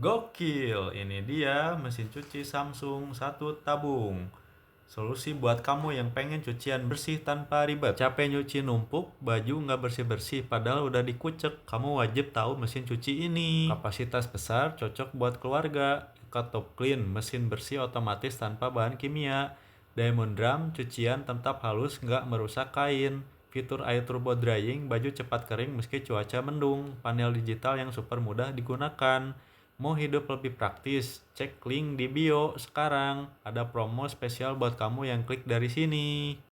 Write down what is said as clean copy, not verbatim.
Gokil, ini dia mesin cuci Samsung satu tabung. Solusi buat kamu yang pengen cucian bersih tanpa ribet. Capek nyuci numpuk, baju nggak bersih-bersih padahal udah dikucek. Kamu wajib tahu mesin cuci ini. Kapasitas besar, cocok buat keluarga. Eco Top Clean, mesin bersih otomatis tanpa bahan kimia. Diamond Drum, cucian tetap halus nggak merusak kain. Fitur air turbo drying, baju cepat kering meski cuaca mendung. Panel digital yang super mudah digunakan. Mau hidup lebih praktis? Cek link di bio sekarang. Ada promo spesial buat kamu yang klik dari sini.